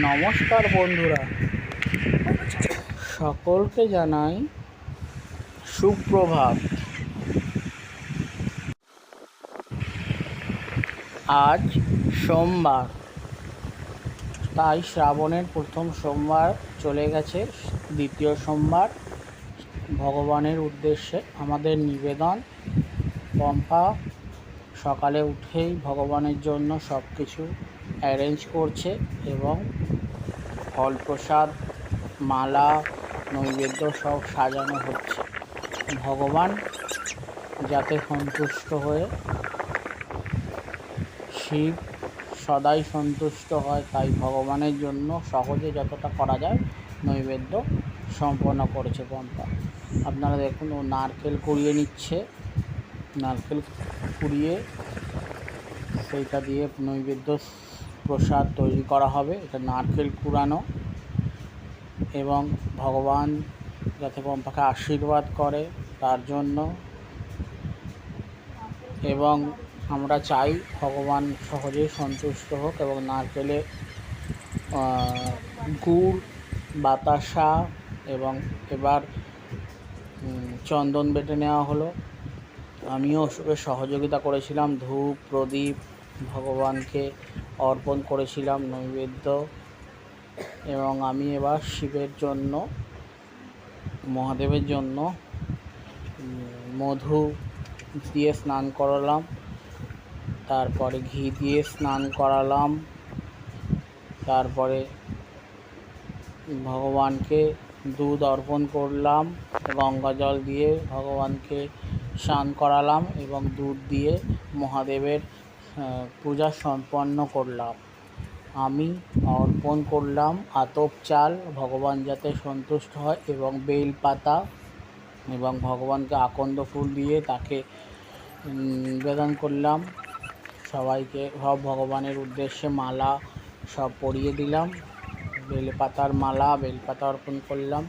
নমস্কার বন্ধুরা, সকলকে জানাই সুপ্রভাত। আজ সোমবার, তাই শ্রাবণের প্রথম সোমবার চলে গেছে। দ্বিতীয় সোমবার ভগবানের উদ্দেশ্যে আমাদের নিবেদন। পম্পা সকালে উঠেই ভগবানের জন্য সব কিছু অ্যারেঞ্জ করছে এবং ফল প্রসাদ, মালা, নৈবেদ্য সব সাজানো হচ্ছে। ভগবান যাতে সন্তুষ্ট হয়ে, শিব সদাই সন্তুষ্ট হয়, তাই ভগবানের জন্য সহজে যতটা করা যায় নৈবেদ্য সম্পন্ন করেছে পম্পা। আপনারা দেখুন, ও নারকেল কুড়িয়ে নিচ্ছে। নারকেল কুড়িয়ে সেইটা দিয়ে নৈবেদ্য প্রসাদ তৈরি করা হবে। এটা নারকেল কুড়ানো, এবং ভগবান যাতে পম্পাকে আশীর্বাদ করে তার জন্য। এবং আমরা চাই ভগবান সহজেই সন্তুষ্ট হোক। এবং নারকেলে গুড়, বাতাসা এবং এবার চন্দন বেটে নেওয়া হলো। আমিও ওসবে সহযোগিতা করেছিলাম। ধূপ প্রদীপ ভগবানকে অর্পণ করেছিলাম নৈবেদ্য। এবং আমি এবার শিবের জন্য, মহাদেবের জন্য মধু দিয়ে স্নান করালাম, তারপরে ঘি দিয়ে স্নান করালাম, তারপরে ভগবানকে দুধ অর্পণ করলাম, গঙ্গা জল দিয়ে ভগবানকে স্নান করালাম এবং দুধ দিয়ে মহাদেবের পূজা সম্পন্ন করলাম। আমি অর্পণ করলাম আতপ চাল, ভগবান যাতে সন্তুষ্ট হয়, এবং বেলপাতা, এবং ভগবানকে আকন্দ ফুল দিয়ে তাকে নিবেদন করলাম। সবাইকে সব ভগবানের উদ্দেশ্যে মালা সব পরিয়ে দিলাম। বেলপাতার মালা, বেলপাতা অর্পণ করলাম।